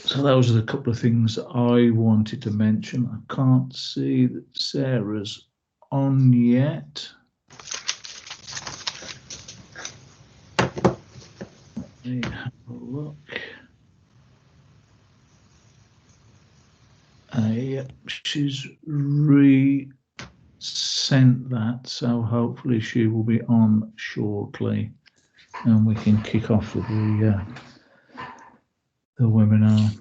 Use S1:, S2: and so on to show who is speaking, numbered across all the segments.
S1: So those are the couple of things that I wanted to mention. I can't see that Sarah's on yet. Let me have a look. Yep, she's resent that, so hopefully she will be on shortly, and we can kick off with the webinar.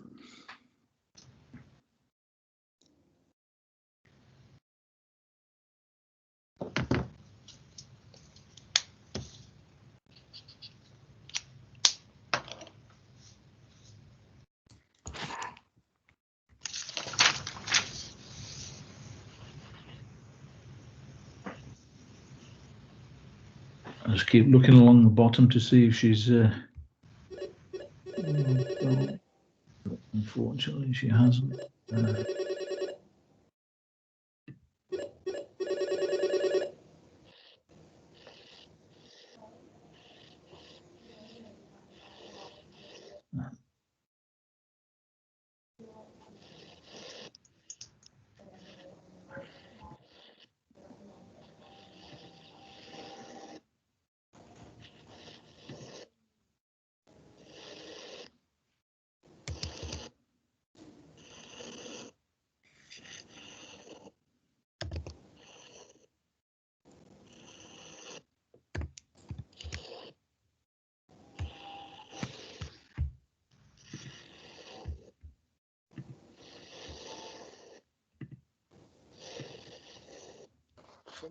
S1: I just keep looking along the bottom to see if she's. Unfortunately, she hasn't.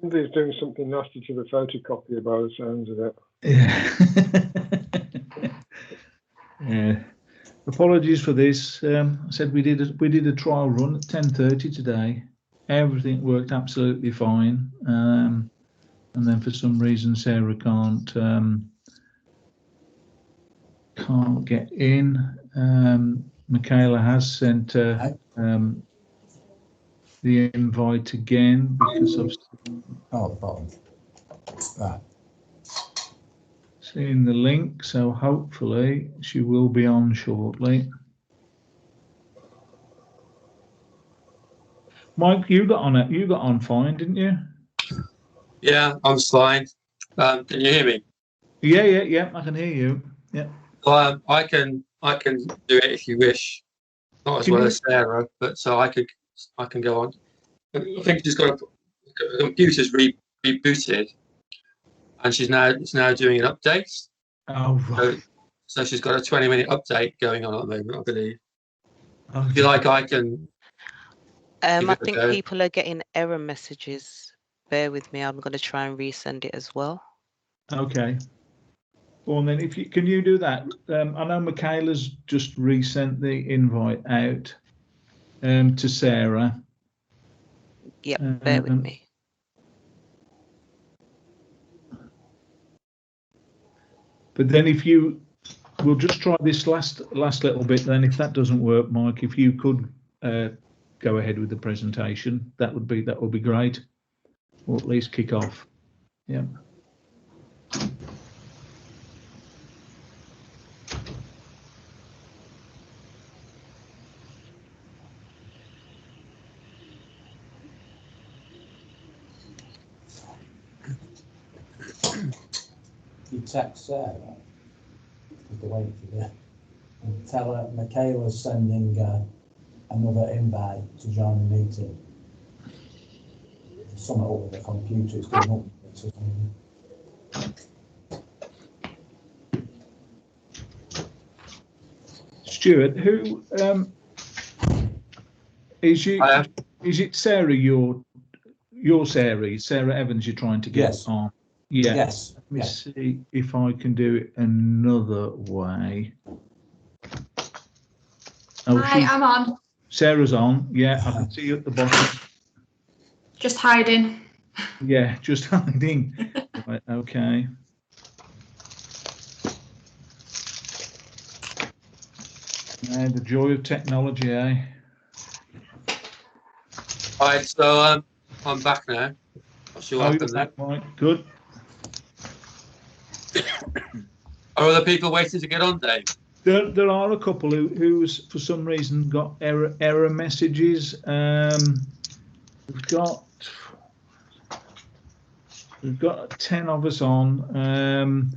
S2: Somebody's doing something nasty to the photocopy by the sounds of it.
S1: Yeah. Yeah. Apologies for this. I said we did a trial run at 10:30 today. Everything worked absolutely fine, and then for some reason Sarah can't get in. Michaela has sent the invite again because I've
S3: the bottom. Right.
S1: Seen the link, so hopefully she will be on shortly. Mike, you got on fine, didn't you?
S4: Yeah, I'm fine. Can you hear me?
S1: Yeah, I can hear you. Yeah.
S4: Well, I can do it if you wish. Not as well as Sarah, but so I can go on. I think she's got the computer's rebooted, and she's now doing an update.
S1: Oh right.
S4: So she's got a 20-minute update going on at the moment, I believe.
S1: Okay.
S4: If you like, I can.
S5: I think people are getting error messages. Bear with me. I'm going to try and resend it as well.
S1: Okay. Well, then, can you do that? I know Michaela's just resent the invite out to Sarah.
S5: Yep, bear with me.
S1: But then we'll just try this last little bit. Then, if that doesn't work, Mike, if you could go ahead with the presentation, that would be great, or at least kick off. Yeah.
S3: You text Sarah with the wait for you and tell her Michaela's sending another invite to join the meeting. There's something over the computer, it's doing
S1: Stuart, who is you? Is it Sarah? Your Sarah? Sarah Evans? You're trying to get on? Yeah.
S3: Yes.
S1: Let me see if I can do it another way. Oh,
S6: hi, I'm on.
S1: Sarah's on. Yeah, I can see you at the bottom.
S6: Just hiding.
S1: Yeah, just hiding. Right, okay. The joy of technology, eh?
S4: All right, so I'm back now. Not sure what happened there.
S1: Right, good.
S4: Are other people waiting to get on, Dave?
S1: There are a couple who's for some reason got error messages. We've got 10 of us on.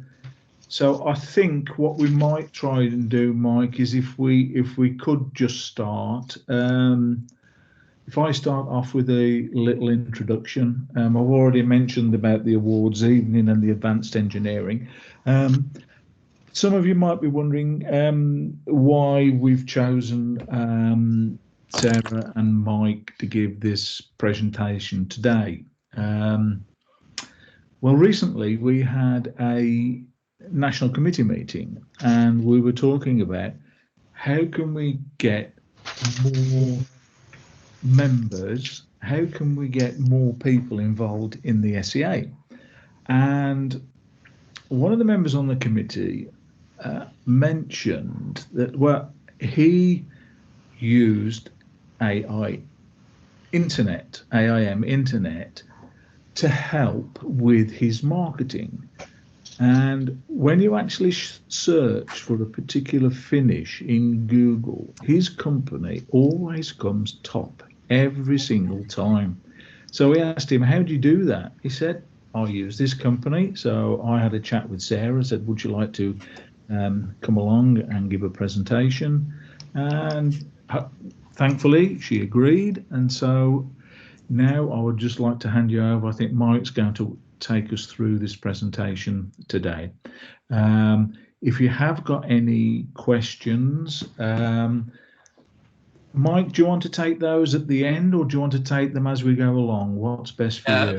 S1: So I think what we might try and do, Mike, is if we could just start. If I start off with a little introduction, I've already mentioned about the awards evening and the advanced engineering. Some of you might be wondering why we've chosen Sarah and Mike to give this presentation today. Well, recently we had a national committee meeting and we were talking about how can we get more members, how can we get more people involved in the SEA? And one of the members on the committee mentioned that, well, he used AIM internet to help with his marketing. And when you actually search for a particular finish in Google, his company always comes top every single time. So we asked him, how do you do that? He said, I use this company. So I had a chat with Sarah, said, would you like to come along and give a presentation? And thankfully she agreed. And so now I would just like to hand you over. I think Mike's going to take us through this presentation today. If you have got any questions, Mike, do you want to take those at the end, or do you want to take them as we go along? What's best for you?
S4: At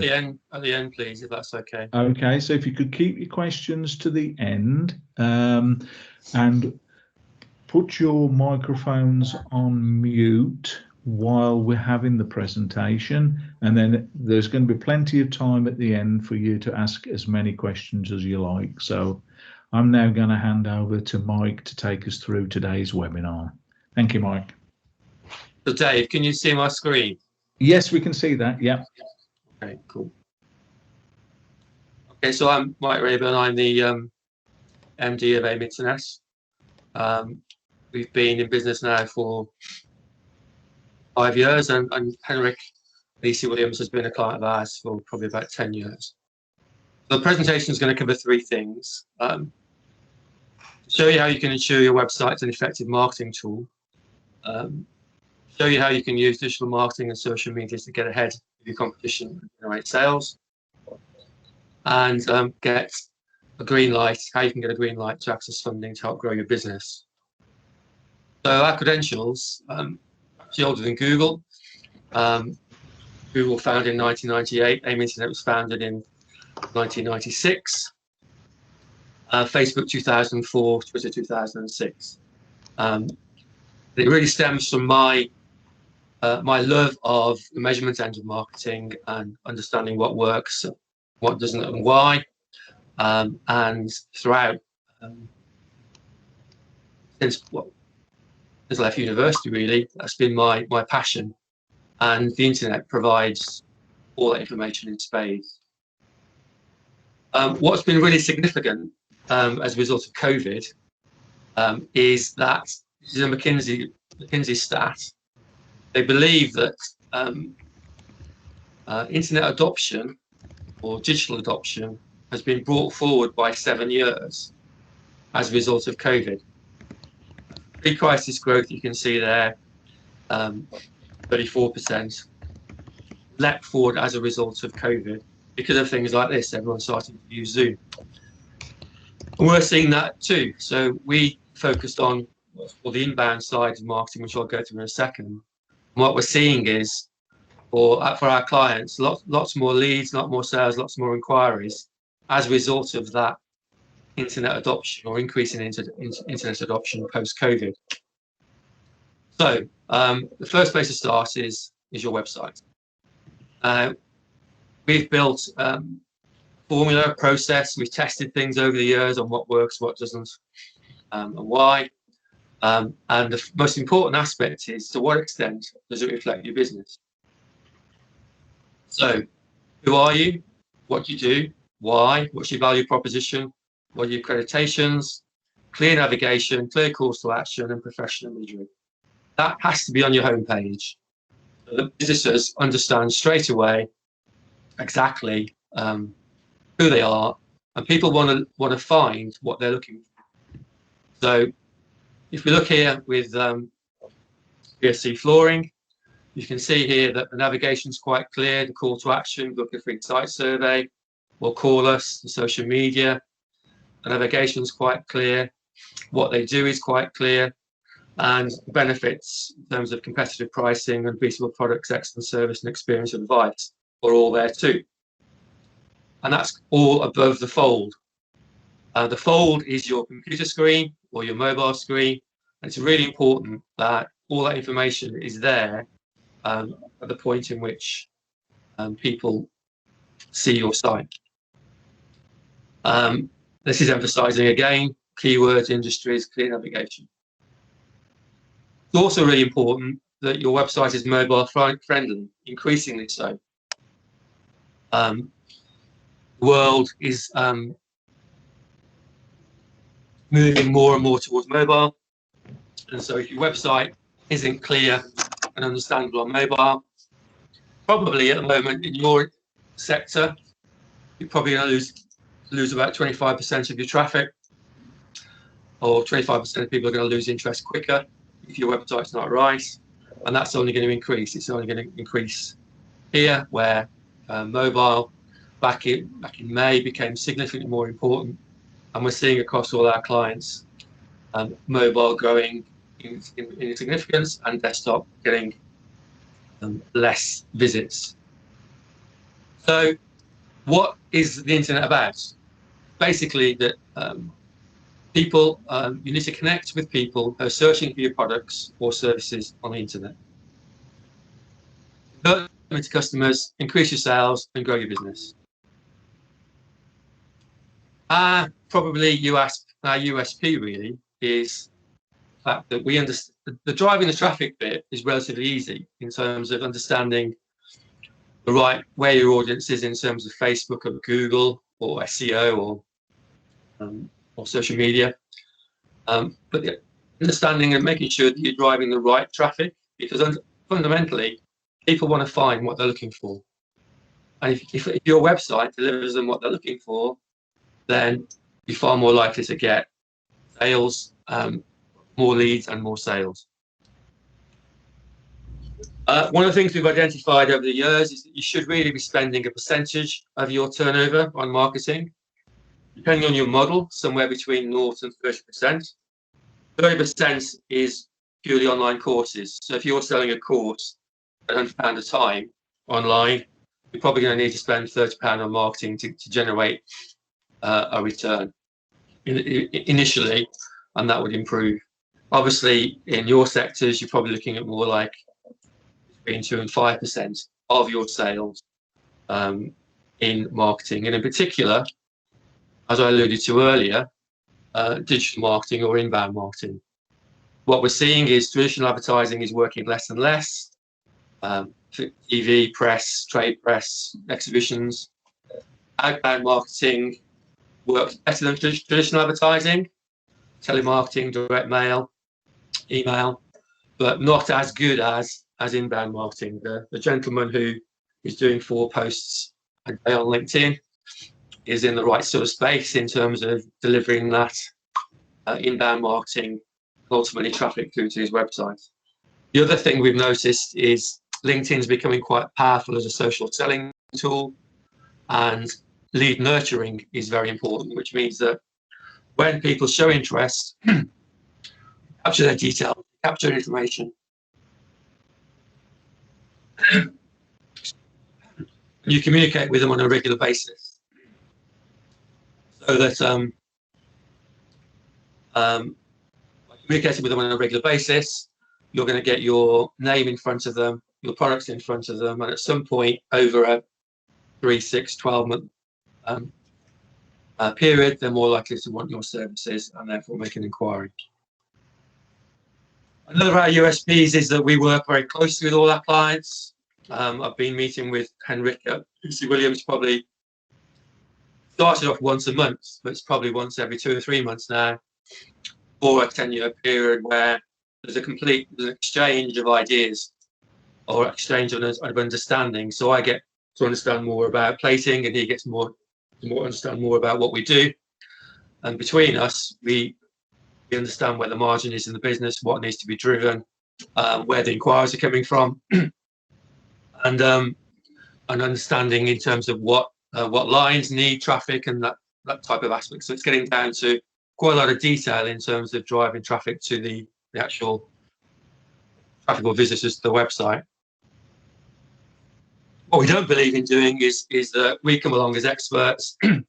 S4: the end, please, if that's okay.
S1: Okay, so if you could keep your questions to the end, and put your microphones on mute while we're having the presentation, and then there's going to be plenty of time at the end for you to ask as many questions as you like. So I'm now going to hand over to Mike to take us through today's webinar. Thank you, Mike.
S4: So Dave, can you see my screen?
S1: Yes, we can see that. Yeah.
S4: Okay, cool. Okay, so I'm Mike Rayburn. I'm the MD of AIM Internet. We've been in business now for 5 years, and Henrik Lisi Williams has been a client of ours for probably about 10 years. So the presentation is going to cover three things. Show you how you can ensure your website's an effective marketing tool. Show you how you can use digital marketing and social media to get ahead of your competition and generate sales. And get a green light, how you can get a green light to access funding to help grow your business. So our credentials, actually older than Google. Google founded in 1998. AIM Internet was founded in 1996. Facebook 2004, Twitter 2006. It really stems from my love of the measurement end of marketing and understanding what works, what doesn't, and why. And throughout, since I left university, really, that's been my passion. And the internet provides all that information in spades. What's been really significant as a result of COVID is that, this is a McKinsey stat, they believe that internet adoption or digital adoption has been brought forward by 7 years as a result of COVID. Pre-crisis growth, you can see there, 34%, leapt forward as a result of COVID because of things like this. Everyone's starting to use Zoom. And we're seeing that too. So we focused on the inbound side of marketing, which I'll go through in a second. And what we're seeing is, for our clients, lots more leads, lot more sales, lots more inquiries as a result of that internet adoption or increasing internet adoption post-COVID. So the first place to start is your website. We've built formula, process. We've tested things over the years on what works, what doesn't, and why. And the most important aspect is, to what extent does it reflect your business? So, who are you? What do you do? Why? What's your value proposition? What are your accreditations? clear navigation, clear calls to action, and professional imagery. That has to be on your homepage. So the visitors understand straight away exactly who they are, and people want to find what they're looking for. So if we look here with PSC flooring, you can see here that the navigation is quite clear. The call to action, book a free site survey, or call us, the social media. The navigation is quite clear. What they do is quite clear. And the benefits in terms of competitive pricing, unbeatable products, excellent service, and experience and advice are all there too. And that's all above the fold. The fold is your computer screen or your mobile screen. And it's really important that all that information is there at the point in which people see your site. This is emphasizing again keywords, industries, clear navigation. It's also really important that your website is mobile friendly, increasingly so. The world is moving more and more towards mobile, and so if your website isn't clear and understandable on mobile, probably at the moment in your sector, you're probably going to lose about 25% of your traffic, or 25% of people are going to lose interest quicker if your website's not right, and that's only going to increase. It's only going to increase here, where mobile back in May became significantly more important, and we're seeing across all our clients mobile growing in significance and desktop getting less visits. So what is the internet about? Basically that people, you need to connect with people who are searching for your products or services on the internet. Convert them into customers, increase your sales, and grow your business. Probably our USP really is the fact that we understand the driving the traffic bit is relatively easy in terms of understanding the right where your audience is in terms of Facebook or Google or SEO or social media. But the understanding and making sure that you're driving the right traffic, because fundamentally people want to find what they're looking for. And if your website delivers them what they're looking for, then you're far more likely to get sales, more leads and more sales. One of the things we've identified over the years is that you should really be spending a percentage of your turnover on marketing. Depending on your model, somewhere between 0 and 30%. 30% is purely online courses. So if you're selling a course at £100 a time online, you're probably going to need to spend £30 on marketing to generate a return initially, and that would improve. Obviously, in your sectors, you're probably looking at more like between 2 and 5% of your sales in marketing, and in particular, as I alluded to earlier, digital marketing or inbound marketing. What we're seeing is traditional advertising is working less and less. TV, press, trade press, exhibitions. Outbound marketing works better than traditional advertising, telemarketing, direct mail, email, but not as good as inbound marketing. The gentleman who is doing 4 posts a day on LinkedIn is in the right sort of space in terms of delivering that inbound marketing, ultimately traffic through to his website. The other thing we've noticed is LinkedIn's becoming quite powerful as a social selling tool, and lead nurturing is very important, which means that when people show interest, capture their details, capture information. You communicate with them on a regular basis, so that by communicating with them on a regular basis, you're going to get your name in front of them, your products in front of them, and at some point over a 3, 6, 12-month period, they're more likely to want your services and therefore make an inquiry. Another of our USPs is that we work very closely with all our clients. I've been meeting with Henrika Williams, probably started off once a month, but it's probably once every 2 or 3 months now, for a 10-year period where there's an exchange of ideas or exchange of understanding. So I get to understand more about plating, and he gets to understand more about what we do. And between us, we understand where the margin is in the business, what needs to be driven, where the inquiries are coming from, and an understanding in terms of what lines need traffic and that type of aspect. So it's getting down to quite a lot of detail in terms of driving traffic to the actual traffic or visitors to the website. What we don't believe in doing is that we come along as experts and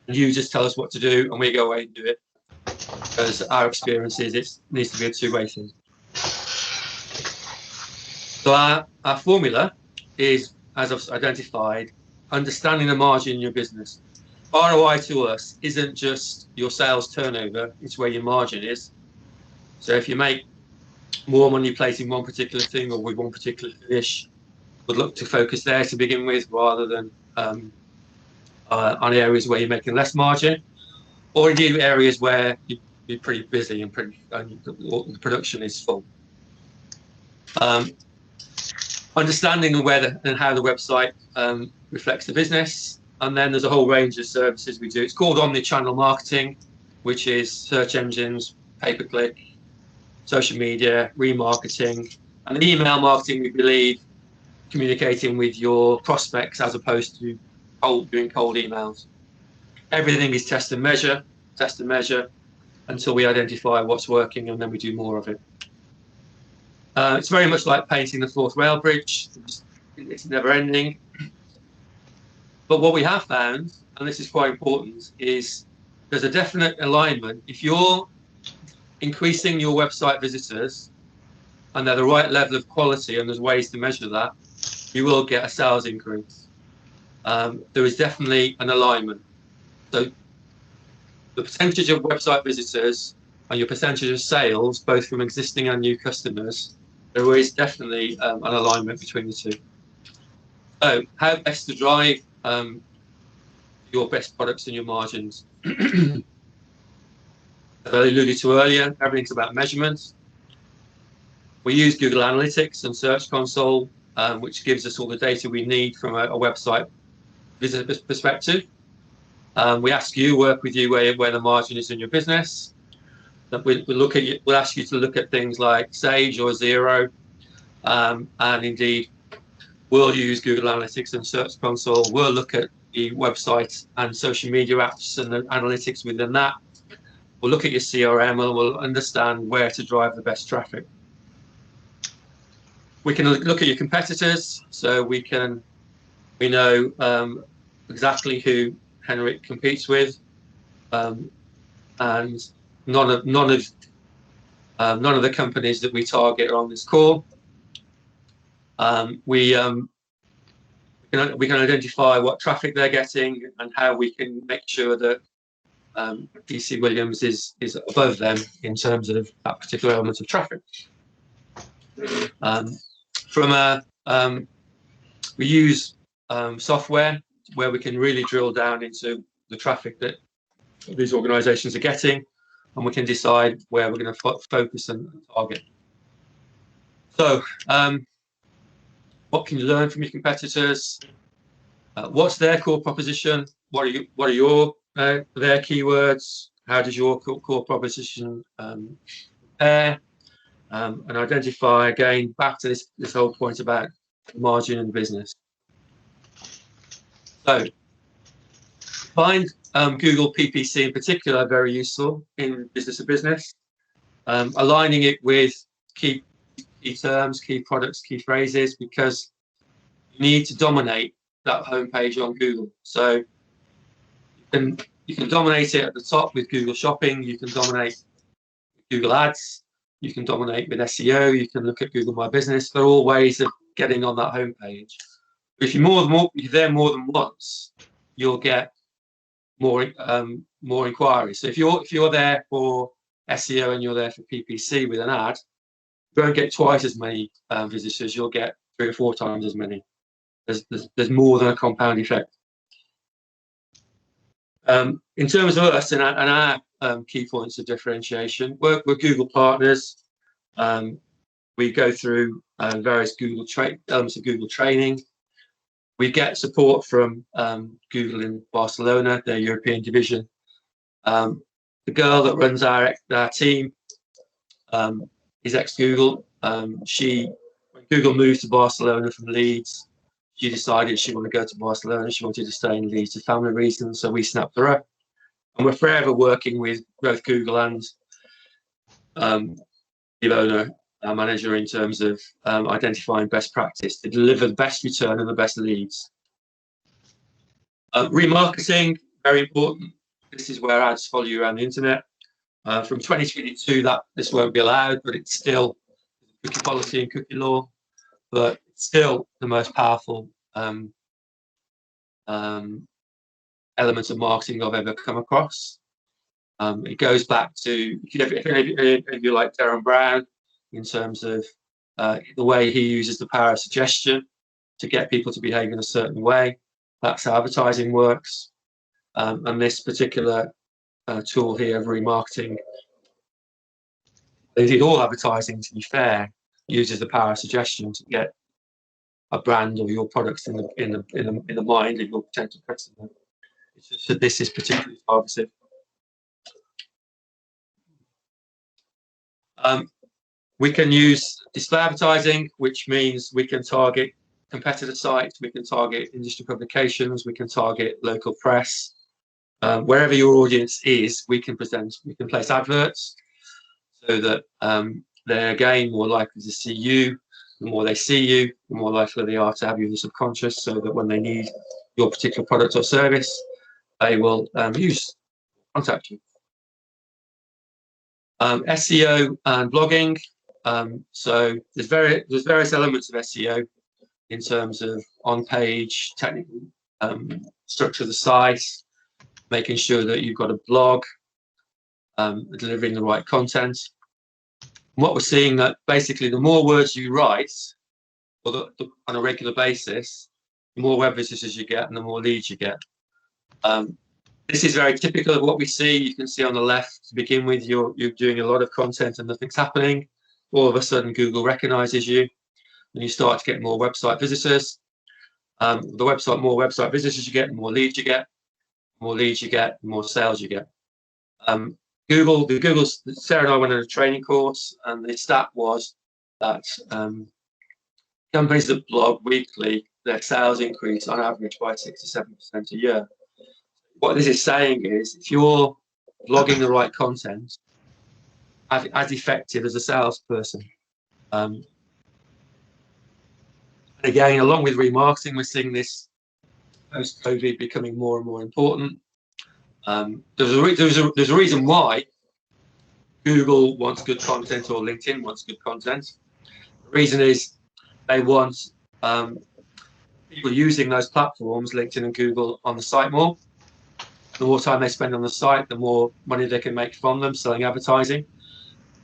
S4: you just tell us what to do and we go away and do it. Because our experience is it needs to be a two-way thing. So our formula is, as I've identified, understanding the margin in your business. ROI to us isn't just your sales turnover, it's where your margin is. So if you make more money placing one particular thing or with one particular finish, would look to focus there to begin with rather than on areas where you're making less margin, or indeed areas where you're pretty busy and the production is full. Understanding where and how the website reflects the business, and then there's a whole range of services we do. It's called omni-channel marketing, which is search engines, pay-per-click, social media, remarketing, and email marketing. We believe communicating with your prospects as opposed to doing cold emails. Everything is test and measure until we identify what's working, and then we do more of it. It's very much like painting the fourth rail bridge. It's never ending. But what we have found, and this is quite important, is there's a definite alignment. If you're increasing your website visitors and they're the right level of quality, and there's ways to measure that, you will get a sales increase. There is definitely an alignment. So the percentage of website visitors and your percentage of sales, both from existing and new customers, there is definitely an alignment between the two. So how best to drive your best products and your margins? As I alluded to earlier, everything's about measurements. We use Google Analytics and Search Console, which gives us all the data we need from a website visitor perspective. We ask you, work with you where the margin is in your business. We'll ask you to look at things like Sage or Zero, and indeed we'll use Google Analytics and Search Console. We'll look at the website and social media apps and the analytics within that. We'll look at your CRM and we'll understand where to drive the best traffic. We can look at your competitors, so we know exactly who Henrik competes with, and none of the companies that we target are on this call. We can identify what traffic they're getting and how we can make sure that DC Williams is above them in terms of that particular element of traffic. We use software where we can really drill down into the traffic that these organizations are getting, and we can decide where we're going to focus and target. So what can you learn from your competitors? What's their core proposition? What are their keywords? How does your core proposition compare? And identify, again, back to this whole point about margin and business. So find Google PPC in particular very useful in business to business, aligning it with key terms, key products, key phrases, because you need to dominate that homepage on Google. So you can dominate it at the top with Google Shopping, you can dominate Google Ads, you can dominate with SEO, you can look at Google My Business. They're all ways of getting on that homepage. If you're there more than once, you'll get more inquiries. So if you're there for SEO and you're there for PPC with an ad, you won't get twice as many visitors. You'll get 3 or 4 times as many. There's more than a compound effect. In terms of us and our key points of differentiation. Work with Google partners. We go through various elements of Google training. We get support from Google in Barcelona, their European division. The girl that runs our team is ex-Google. When Google moved to Barcelona from Leeds, she decided she wanted to go to Barcelona. She wanted to stay in Leeds for family reasons, so we snapped her up. And we're forever working with both Google and the owner, our manager, in terms of identifying best practice to deliver the best return and the best leads. Remarketing, very important. This is where ads follow you around the internet. From 2022, this won't be allowed, but it's still cookie policy and cookie law, but it's still the most powerful elements of marketing I've ever come across. It goes back to, if you like Darren Brown, in terms of the way he uses the power of suggestion to get people to behave in a certain way. That's how advertising works. And this particular tool here of remarketing, indeed all advertising, to be fair, uses the power of suggestion to get a brand or your products in the mind of your potential customer. It's just that this is particularly targeted. We can use display advertising, which means we can target competitor sites, we can target industry publications, we can target local press. Wherever your audience is, we can place adverts so that they're again more likely to see you. The more they see you, the more likely they are to have you in the subconscious, so that when they need your particular product or service, they will contact you. SEO and blogging. So there's various elements of SEO in terms of on-page technical structure of the site, making sure that you've got a blog, delivering the right content. And what we're seeing, that basically the more words you write on a regular basis, the more web visitors you get and the more leads you get. This is very typical of what we see. You can see on the left, to begin with, you're doing a lot of content and nothing's happening. All of a sudden, Google recognizes you and you start to get more website visitors. More website visitors you get, the more leads you get. The more leads you get, the more sales you get. Sarah and I went on a training course, and the stat was that companies that blog weekly, their sales increase on average by 6 to 7% a year. What this is saying is, if you're blogging the right content, as effective as a salesperson. And again, along with remarketing, we're seeing this post-COVID becoming more and more important. There's a reason why Google wants good content or LinkedIn wants good content. The reason is they want people using those platforms, LinkedIn and Google, on the site more. The more time they spend on the site, the more money they can make from them selling advertising.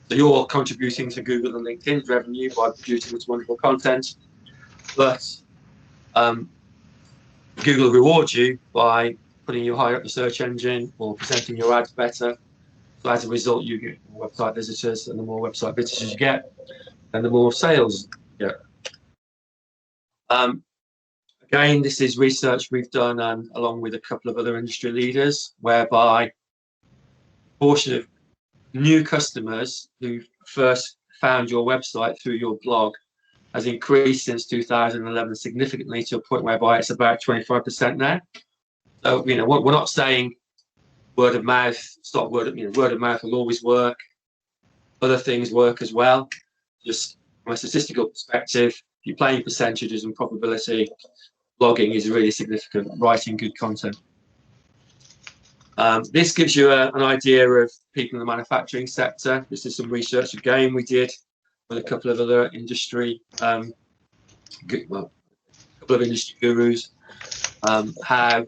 S4: So you're contributing to Google and LinkedIn's revenue by producing this wonderful content, but Google rewards you by putting you higher up the search engine or presenting your ads better. So as a result, you get more website visitors, and the more website visitors you get, and the more sales you get. Again, this is research we've done, and along with a couple of other industry leaders, whereby a portion of new customers who first found your website through your blog has increased since 2011 significantly, to a point whereby it's about 25% now. So, we're not saying word of mouth, word of mouth will always work. Other things work as well. Just from a statistical perspective, if you're playing percentages and probability, blogging is really significant, writing good content. This gives you an idea of people in the manufacturing sector. This is some research again we did with a couple of other industry, gurus. How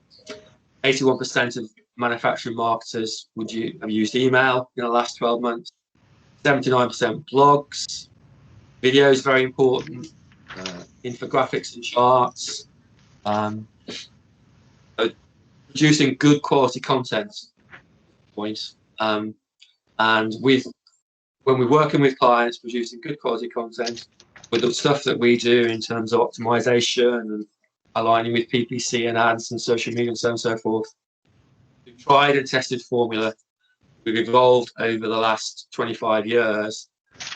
S4: 81% of manufacturing marketers have used email in the last 12 months. 79% blogs. Video is very important. Infographics and charts. Producing good quality content. Points. And when we're working with clients, producing good quality content, with the stuff that we do in terms of optimization and aligning with PPC and ads and social media and so on and so forth, we've tried and tested formula. We've evolved over the last 25 years.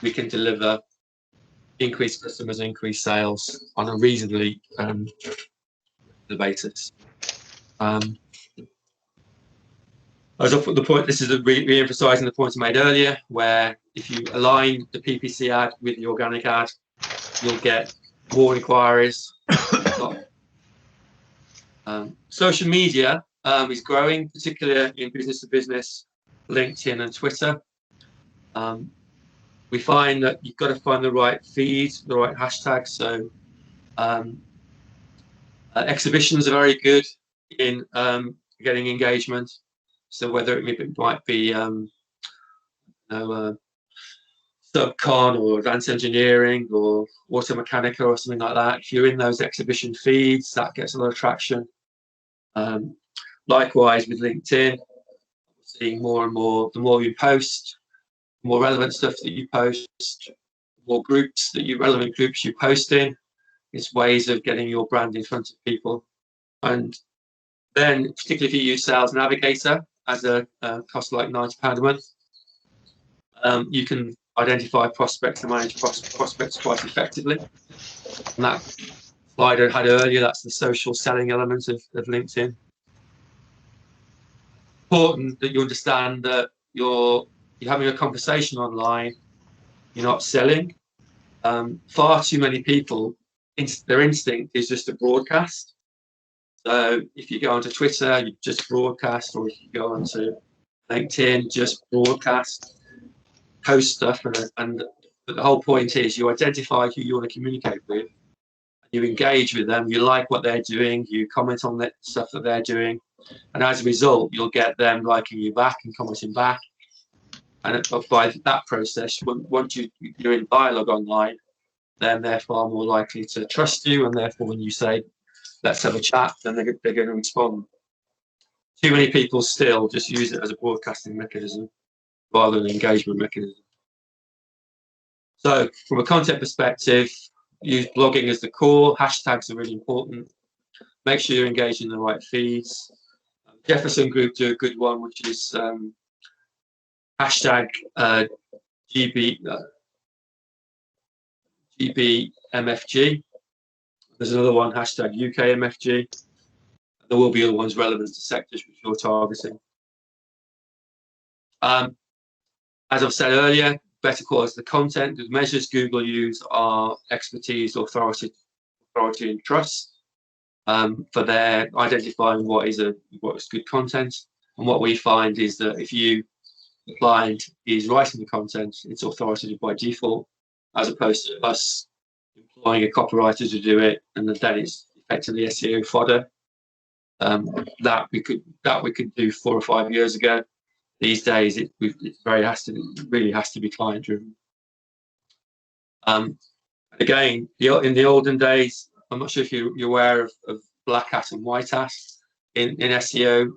S4: We can deliver increased customers, increased sales on a reasonably the basis. As I put the point, this is re-emphasising the point I made earlier, where if you align the PPC ad with the organic ad, you'll get more inquiries. Social media is growing, particularly in business to business, LinkedIn and Twitter. We find that you've got to find the right feed, the right hashtags. So exhibitions are very good in getting engagement. So whether it might be subcon or advanced engineering or auto mechanica or something like that, if you're in those exhibition feeds, that gets a lot of traction. Likewise with LinkedIn, we're seeing more and more, the more you post, the more relevant stuff that you post, the more relevant groups you post in, it's ways of getting your brand in front of people. And then, particularly if you use Sales Navigator as a cost like £90 a month, you can identify prospects and manage prospects quite effectively. And that slide I had earlier, that's the social selling element of LinkedIn. Important that you understand that you're having a conversation online, you're not selling. Far too many people, their instinct is just to broadcast. So if you go onto Twitter, you just broadcast, or if you go onto LinkedIn, just broadcast, post stuff, and the whole point is you identify who you want to communicate with, you engage with them, you like what they're doing, you comment on the stuff that they're doing, and as a result, you'll get them liking you back and commenting back. And by that process, once you're in dialogue online, then they're far more likely to trust you, and therefore when you say, let's have a chat, then they're going to respond. Too many people still just use it as a broadcasting mechanism rather than an engagement mechanism. So from a content perspective, use blogging as the core. Hashtags are really important. Make sure you're engaged in the right feeds. Jefferson Group do a good one, which is hashtag GBMFG. There's another one, hashtag UKMFG. There will be other ones relevant to sectors which you're targeting. As I've said earlier, better quality of the content. The measures Google use are expertise, authority and trust for their identifying what is good content. And what we find is that if the client is writing the content, it's authoritative by default, as opposed to us employing a copywriter to do it, and then it's effectively SEO fodder. That we could do 4 or 5 years ago. These days, it really has to be client driven. Again, in the olden days, I'm not sure if you're aware of black hat and white hat in SEO.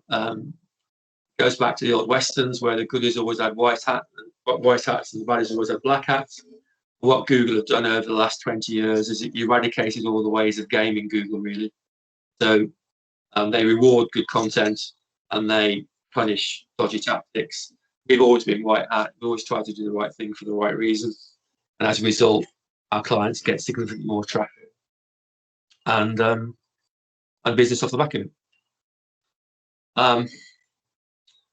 S4: Goes back to the old westerns where the goodies always had white hats and the baddies always had black hats. What Google have done over the last 20 years is it eradicated all the ways of gaming Google, really. So they reward good content and they punish dodgy tactics. We've always been white hat. We've always tried to do the right thing for the right reason. And as a result, our clients get significantly more traffic and business off the back of it.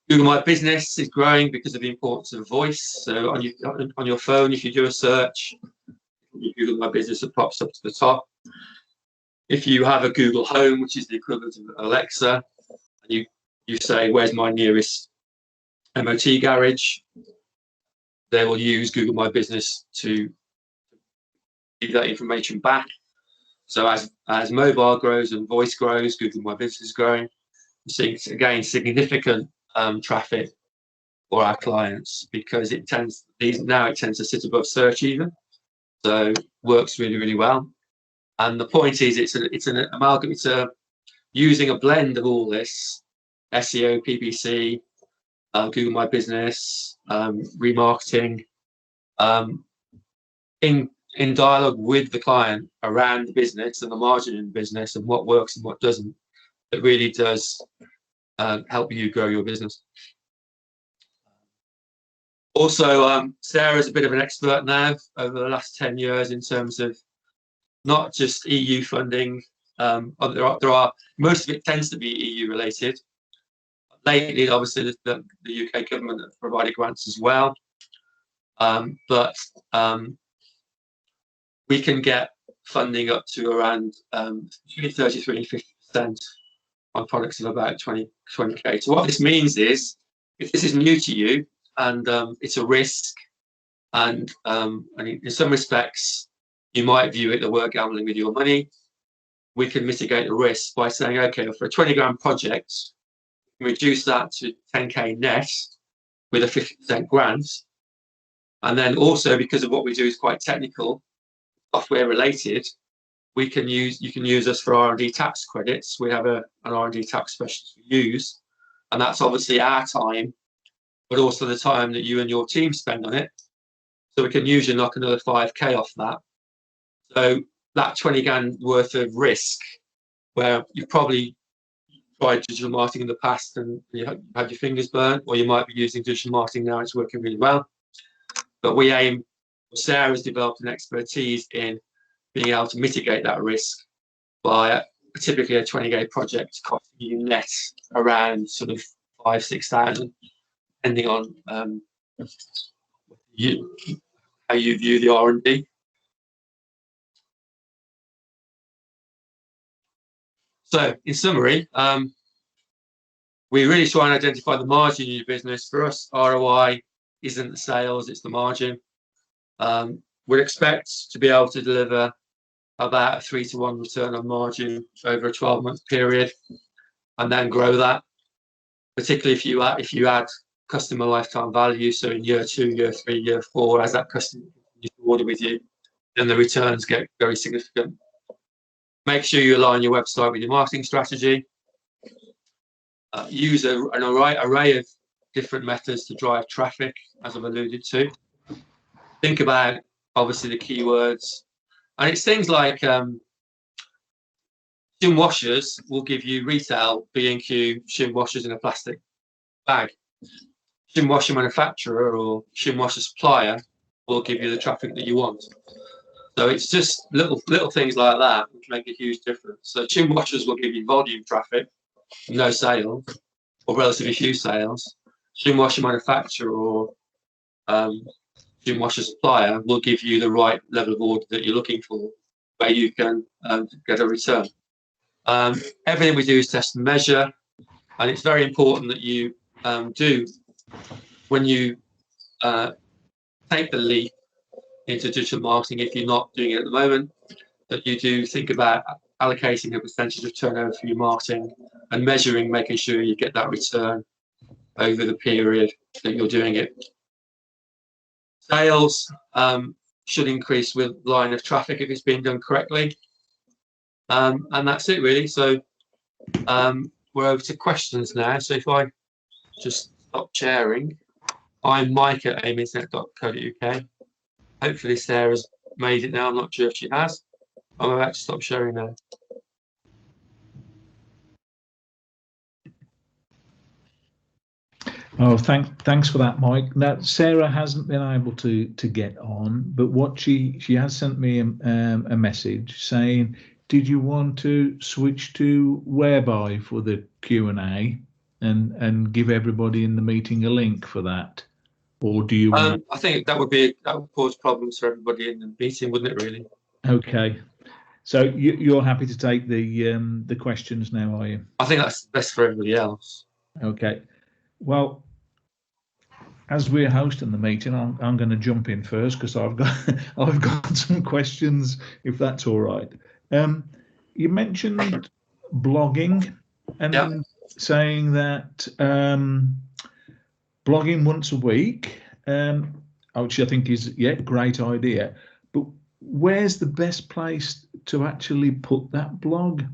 S4: Google My Business is growing because of the importance of voice. So on your phone, if you do a search, you Google My Business, it pops up to the top. If you have a Google Home, which is the equivalent of Alexa, and you say, where's my nearest MOT garage, they will use Google My Business to give that information back. So as mobile grows and voice grows, Google My Business is growing. We're seeing, again, significant traffic for our clients because it tends to sit above search even, so works really, really well. And the point is, it's an amalgam. It's using a blend of all this SEO, PPC, Google My Business, remarketing, in dialogue with the client around the business and the margin in the business and what works and what doesn't. It really does help you grow your business. Also, Sarah's a bit of an expert now over the last 10 years in terms of not just EU funding. There are most of it tends to be EU related. Lately, obviously, the UK government have provided grants as well, but we can get funding up to around between 33 and 50% on products of about 20k. So what this means is, if this is new to you and it's a risk, and in some respects you might view it that we're gambling with your money, we can mitigate the risk by saying, okay, for a 20 grand project, reduce that to 10k net with a 50% grant. And then also, because of what we do is quite technical, software related, you can use us for R&D tax credits. We have an R&D tax specialist we use, and that's obviously our time, but also the time that you and your team spend on it. So we can usually knock another 5k off that. So that 20 grand worth of risk, where you've probably tried digital marketing in the past and you had your fingers burnt, or you might be using digital marketing now, it's working really well. But we aim, Sarah's developed an expertise in being able to mitigate that risk by typically a 20k project costing you net around sort of 5,000–6,000, depending on how you view the R&D. So, in summary, we really try and identify the margin in your business. For us, ROI isn't the sales, it's the margin. We'd expect to be able to deliver about a 3-to-1 return on margin over a 12-month period, and then grow that, particularly if you add customer lifetime value. So in year 2, year 3, year 4, as that customer continues to order with you, then the returns get very significant. Make sure you align your website with your marketing strategy. Use an array of different methods to drive traffic, as I've alluded to. Think about, obviously, the keywords. And it's things like shim washers will give you retail B&Q shim washers in a plastic bag. Shim washer manufacturer or shim washer supplier will give you the traffic that you want. So it's just little things like that which make a huge difference. So shim washers will give you volume traffic, no sales, or relatively few sales. Shim washer manufacturer or shim washer supplier will give you the right level of order that you're looking for, where you can get a return. Everything we do is test and measure, and it's very important that you do, when you take the leap into digital marketing, if you're not doing it at the moment, that you do think about allocating a percentage of turnover for your marketing and measuring, making sure you get that return over the period that you're doing it. Sales should increase with line of traffic if it's being done correctly. And that's it, really. So we're over to questions now. So if I just stop sharing, I'm Mike at aiminternet.co.uk. Hopefully Sarah's made it now. I'm not sure if she has. I'm about to stop sharing now.
S1: Oh, thanks for that, Mike. Now, Sarah hasn't been able to get on, but what she has sent me a message saying, did you want to switch to Whereby for the Q&A and give everybody in the meeting a link for that? Or do you want...
S4: I think that would cause problems for everybody in the meeting, wouldn't it, really?
S1: Okay. So you're happy to take the questions now, are you?
S4: I think that's best for everybody else.
S1: Okay. Well, as we're hosting the meeting, I'm going to jump in first because I've got some questions, if that's all right. You mentioned blogging and saying that blogging once a week, which I think is great idea. But where's the best place to actually put that blog?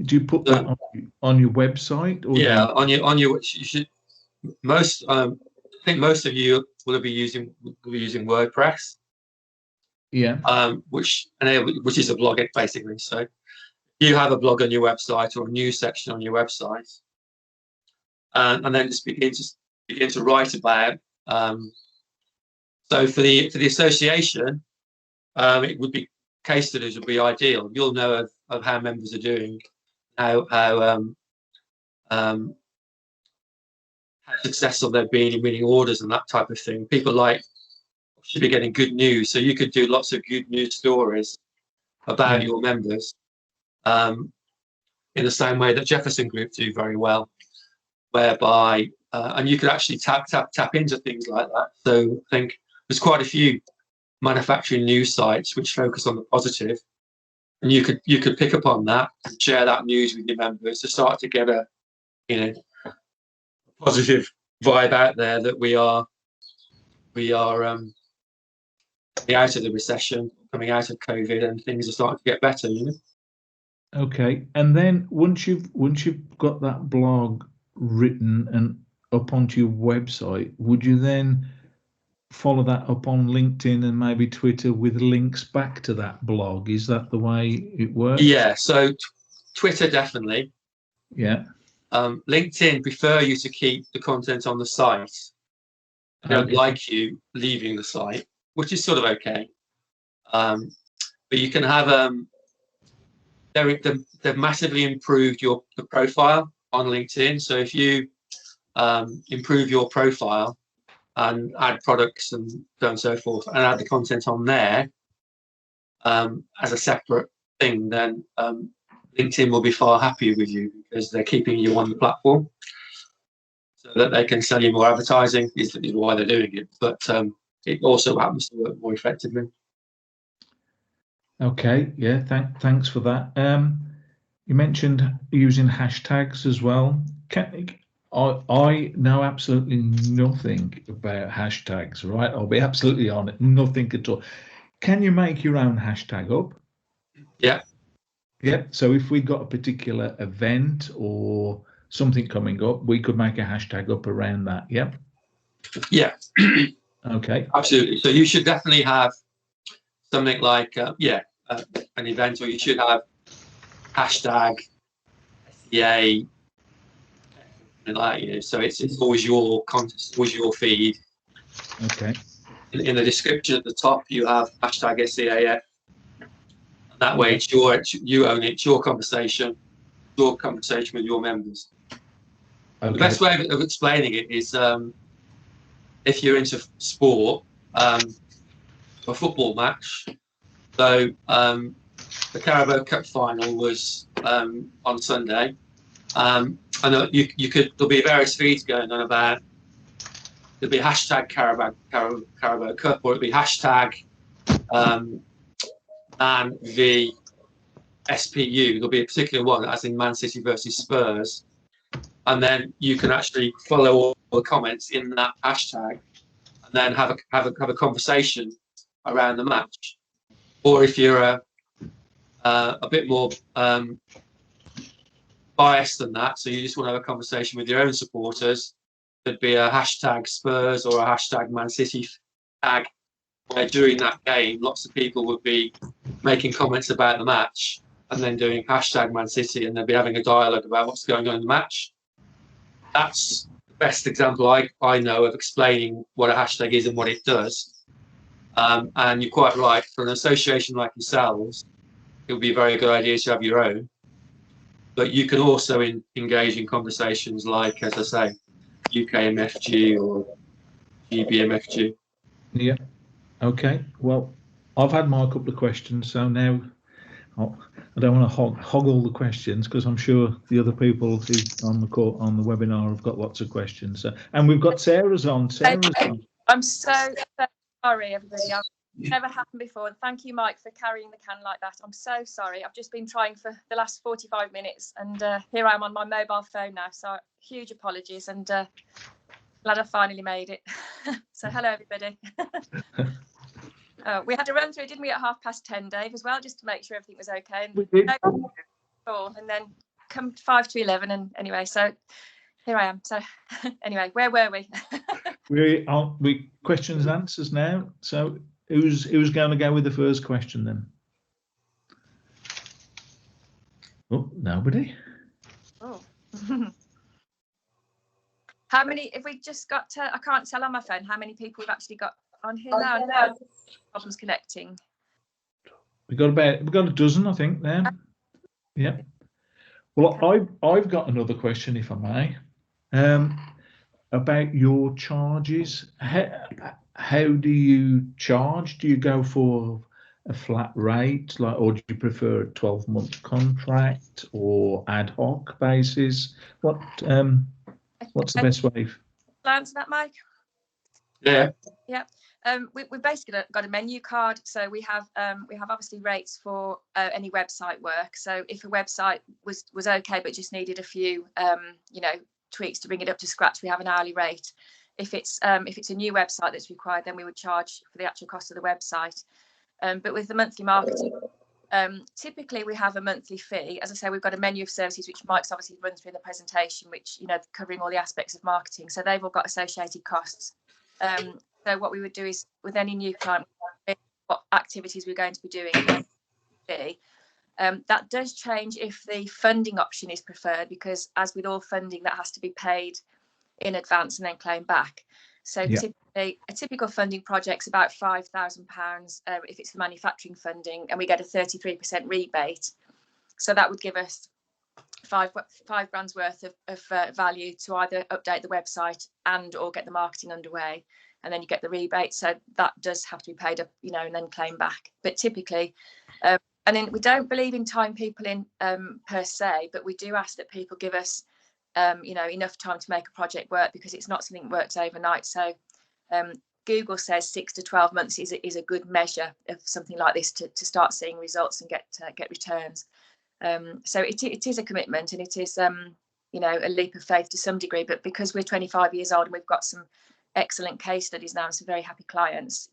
S1: Do you put that on your website? Or
S4: on your you should. I think most of you will be using WordPress.
S1: Yeah.
S4: Which is a blog basically. So you have a blog on your website or a news section on your website, and then just begin to write about. So for the association, it would be case studies would be ideal. You'll know of how members are doing, how successful they've been in winning orders and that type of thing. People should be getting good news, so you could do lots of good news stories about your members, in the same way that Jefferson Group do very well, whereby and you could actually tap into things like that. So I think there's quite a few manufacturing news sites which focus on the positive, and you could pick up on that and share that news with your members to start to get a positive vibe out there that we are coming out of the recession, coming out of COVID, and things are starting to get better.
S1: Okay, and then once you've got that blog written and up onto your website, would you then follow that up on LinkedIn and maybe Twitter with links back to that blog? Is that the way it works?
S4: Yeah, so Twitter definitely.
S1: Yeah.
S4: LinkedIn prefer you to keep the content on the site. They don't like you leaving the site, which is sort of okay. But you can have they've massively improved the profile on LinkedIn. So if you improve your profile and add products and so on and so forth, and add the content on there as a separate thing, then LinkedIn will be far happier with you because they're keeping you on the platform so that they can sell you more advertising. Is why they're doing it, but it also happens to work more effectively.
S1: Okay, yeah, thanks for that. You mentioned using hashtags as well. I know absolutely nothing about hashtags, right? I'll be absolutely on it, nothing at all. Can you make your own hashtag up?
S4: Yeah.
S1: Yeah. So if we got a particular event or something coming up, we could make a hashtag up around that. Yeah.
S4: Yeah.
S1: Okay.
S4: Absolutely. So you should definitely have something like an event, or you should have hashtag SEA, so it's always your content, always your feed.
S1: Okay.
S4: In the description at the top, you have hashtag SEAF. That way, it's you own it. It's your conversation with your members. Okay. The best way of explaining it is if you're into sport, a football match. So the Carabao Cup final was on Sunday. I know there'll be various feeds going on about. There'll be hashtag Carabao Cup, or it'll be hashtag Man v SPU. There'll be a particular one, as in Man City versus Spurs, and then you can actually follow all the comments in that hashtag, and then have a conversation around the match. Or if you're a bit more biased than that, so you just want to have a conversation with your own supporters, there'd be a hashtag Spurs or a hashtag Man City tag, where during that game, lots of people would be making comments about the match and then doing hashtag Man City, and they'd be having a dialogue about what's going on in the match. That's the best example I know of explaining what a hashtag is and what it does. And you're quite right, for an association like yourselves, it would be a very good idea to have your own. But you can also engage in conversations like, as I say, UKMFG or GBMFG.
S1: Yeah. Okay. Well, I've had my couple of questions, so now I don't want to hog all the questions, because I'm sure the other people who on the webinar have got lots of questions. And we've got Sarah's on.
S7: I'm so sorry, everybody. It's never happened before. And thank you, Mike, for carrying the can like that. I'm so sorry. I've just been trying for the last 45 minutes, and here I am on my mobile phone now. So huge apologies, and glad I finally made it. So hello, everybody. We had a run through, didn't we, at 10:30, Dave, as well, just to make sure everything was okay. And,
S1: we did.
S7: And then come 5 to 11, and anyway, so here I am. So anyway, where were we?
S1: We questions and answers now. So who's going to go with the first question then? Oh, nobody.
S7: Oh. How many? If we just got to, I can't tell on my phone how many people we've actually got on here now. Problems connecting.
S1: We've got a dozen, I think. Now, yeah. Well, I've got another question, if I may, about your charges. How do you charge? Do you go for a flat rate, or do you prefer a 12-month contract or ad hoc basis? What's the best way?
S7: Answer that, Mike.
S4: Yeah.
S7: Yeah. We've basically got a menu card, so we have obviously rates for any website work. So if a website was okay but just needed a few tweaks to bring it up to scratch, we have an hourly rate. If it's a new website that's required, then we would charge for the actual cost of the website. But with the monthly marketing, typically we have a monthly fee. As I say, we've got a menu of services which Mike's obviously run through in the presentation, which covering all the aspects of marketing. So they've all got associated costs. So what we would do is, with any new client, what activities we're going to be doing. That does change if the funding option is preferred, because as with all funding, that has to be paid in advance and then claimed back. So typically, a typical funding project's about £5,000 if it's the manufacturing funding, and we get a 33% rebate. So that would give us five grand's worth of value to either update the website and or get the marketing underway, and then you get the rebate. So that does have to be paid up, and then claimed back. But typically, and then we don't believe in tying people in per se, but we do ask that people give us enough time to make a project work, because it's not something that works overnight. So Google says 6 to 12 months is a good measure of something like this to start seeing results and get returns. So it is a commitment, and it is a leap of faith to some degree. But because we're 25 years old and we've got some excellent case studies now and some very happy clients,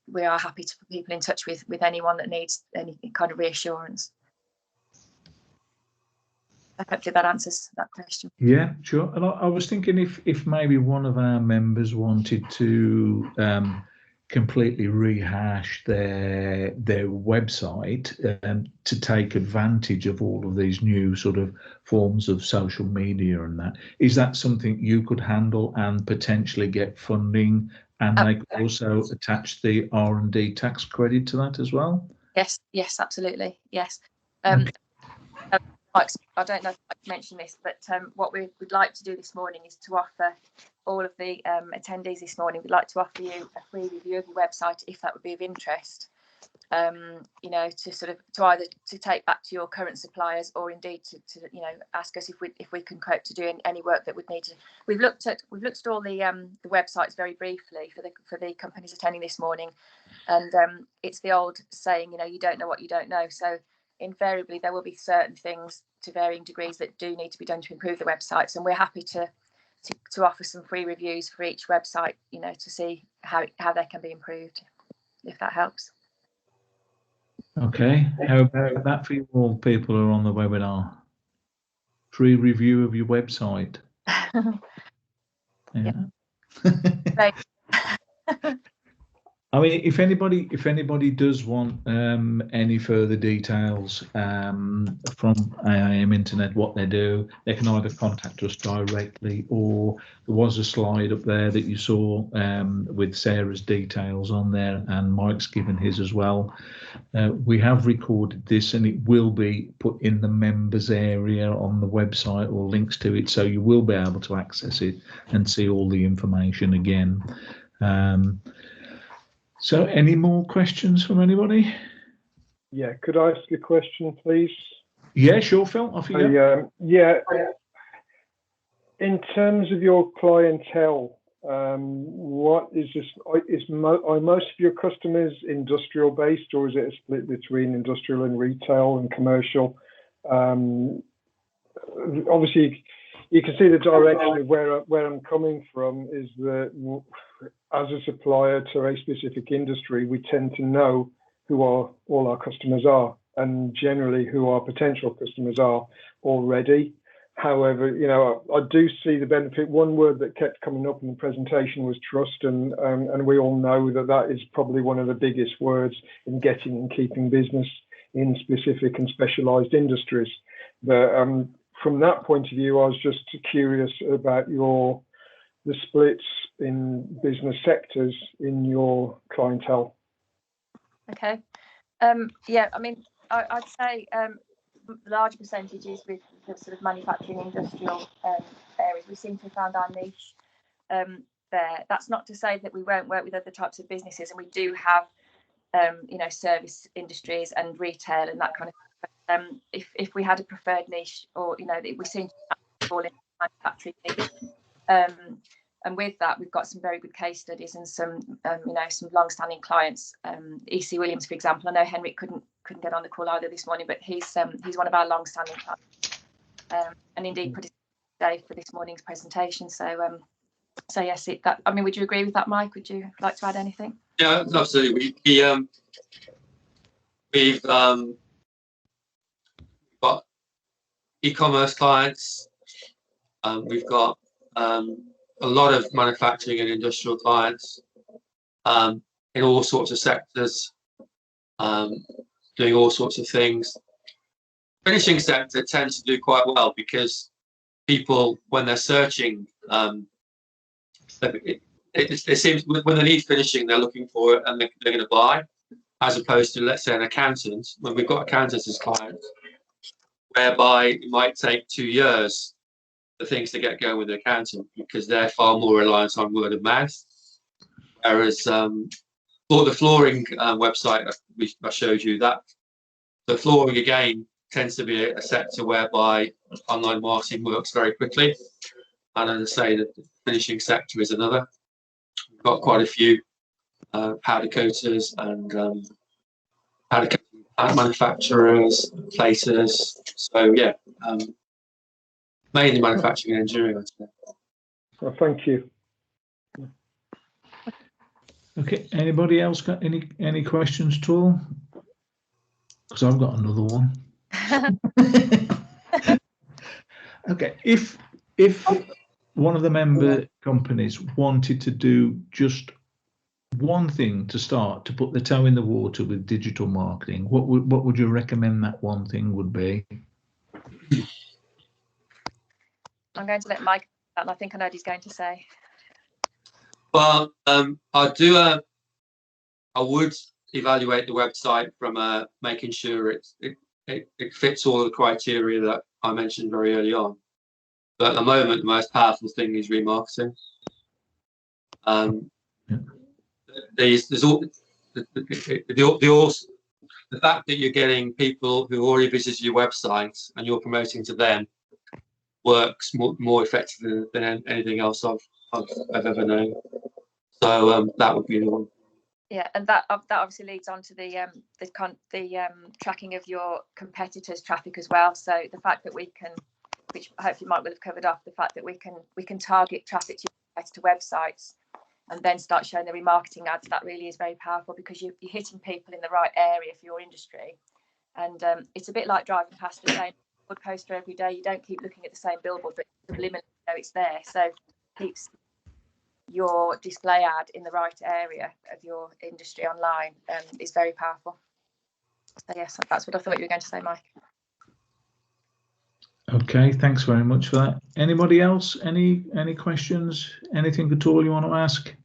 S7: we are happy to put people in touch with anyone that needs any kind of reassurance. Hopefully that answers that question.
S1: Yeah, sure. And I was thinking if maybe one of our members wanted to completely rehash their website to take advantage of all of these new sort of forms of social media and that, is that something you could handle and potentially get funding, and they could also attach the R&D tax credit to that as well?
S7: Yes, absolutely. Yes.
S1: Okay.
S7: I don't know if I mentioned this, but what we would like to do this morning is to offer all of the attendees this morning, we'd like to offer you a free review of your website, if that would be of interest, to either to take back to your current suppliers, or indeed to ask us if we can cope to do any work that would need to. We've looked at all the websites very briefly for the companies attending this morning, and it's the old saying, you don't know what you don't know. So invariably there will be certain things to varying degrees that do need to be done to improve the websites, and we're happy to offer some free reviews for each website, to see how they can be improved, if that helps.
S1: Okay, how about that for you all people who are on the webinar? Free review of your website. Yeah. I mean, if anybody does want any further details from AIM Internet, what they do, they can either contact us directly, or there was a slide up there that you saw with Sarah's details on there, and Mike's given his as well. We have recorded this, and it will be put in the members area on the website, or links to it, so you will be able to access it and see all the information again. So any more questions from anybody?
S2: Yeah, could I ask a question, please?
S1: Yeah, sure, Phil. Off you go.
S2: In terms of your clientele, what is this? Are most of your customers industrial based, or is it a split between industrial and retail and commercial? Obviously, you can see the direction of where I'm coming from is that as a supplier to a specific industry, we tend to know who all our customers are, and generally who our potential customers are already. However, you know, I do see the benefit. One word that kept coming up in the presentation was trust, and we all know that that is probably one of the biggest words in getting and keeping business in specific and specialised industries. But from that point of view, I was just curious about the splits in business sectors in your clientele.
S7: Okay. Yeah, I mean, I'd say large percentages with the sort of manufacturing industrial areas. We seem to have found our niche there. That's not to say that we won't work with other types of businesses, and we do have you know, service industries and retail and that kind of thing. If we had a preferred niche, or you know, we seem to fall into manufacturing niche. And with that, we've got some very good case studies and some, you know, some long-standing clients. EC Williams, for example. I know Henrik couldn't get on the call either this morning, but he's one of our long-standing clients, and indeed put his day for this morning's presentation. So, so yes, I mean, would you agree with that, Mike? Would you like to add anything?
S4: Yeah, absolutely. We've got e-commerce clients. We've got a lot of manufacturing and industrial clients in all sorts of sectors, doing all sorts of things. Finishing sector tends to do quite well because people, when they're searching, it seems when they need finishing, they're looking for it and they're going to buy, as opposed to, let's say, an accountant. When we've got accountants as clients, whereby it might take 2 years for things to get going with the accountant because they're far more reliant on word of mouth. Whereas for the flooring website I showed you, that the flooring again tends to be a sector whereby online marketing works very quickly. And as I say, the finishing sector is another. We've got quite a few powder coaters and powder coating manufacturers, platers. So yeah, mainly manufacturing and engineering, I'd say.
S2: Well, thank you.
S1: Okay, anybody else got any questions at all? Because I've got another one. Okay, if one of the member companies wanted to do just one thing to start to put the toe in the water with digital marketing, what would you recommend that one thing would be?
S7: I'm going to let Mike, and I think I know what he's going to say.
S4: Well, I would evaluate the website from making sure it fits all the criteria that I mentioned very early on. But at the moment, the most powerful thing is remarketing. There's all the fact that you're getting people who already visited your website and you're promoting to them works more effectively than anything else I've ever known. So that would be the one. Yeah,
S7: and that obviously leads on to the tracking of your competitors' traffic as well. So the fact that we can, which hopefully Mike will have covered off, the fact that we can target traffic to your competitor websites and then start showing the remarketing ads, that really is very powerful because you're hitting people in the right area for your industry. And it's a bit like driving past the same billboard poster every day. You don't keep looking at the same billboard, but subliminally know it's there. So it keeps your display ad in the right area of your industry online is very powerful. So yes, that's what I thought you were going to say, Mike.
S1: Okay, thanks very much for that. Anybody else? Any questions? Anything at all you want to ask?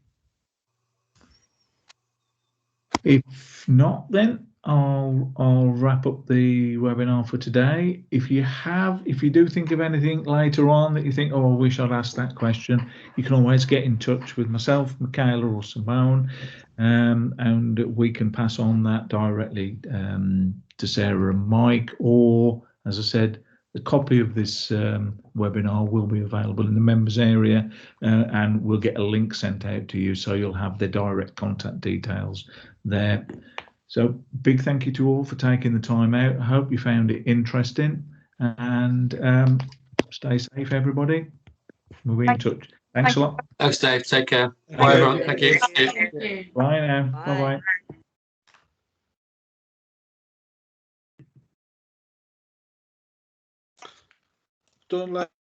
S1: If not, then I'll wrap up the webinar for today. If you do think of anything later on that you think, oh, I wish I'd asked that question, you can always get in touch with myself, Michaela, or Simone, and we can pass on that directly to Sarah and Mike. Or, as I said, the copy of this webinar will be available in the members area, and we'll get a link sent out to you, so you'll have the direct contact details there. So big thank you to all for taking the time out. I hope you found it interesting, and stay safe, everybody. We'll be in touch. Thanks a lot.
S4: Thanks, Dave. Take care. Bye, everyone. Thank you.
S1: Bye now. Bye-bye. done,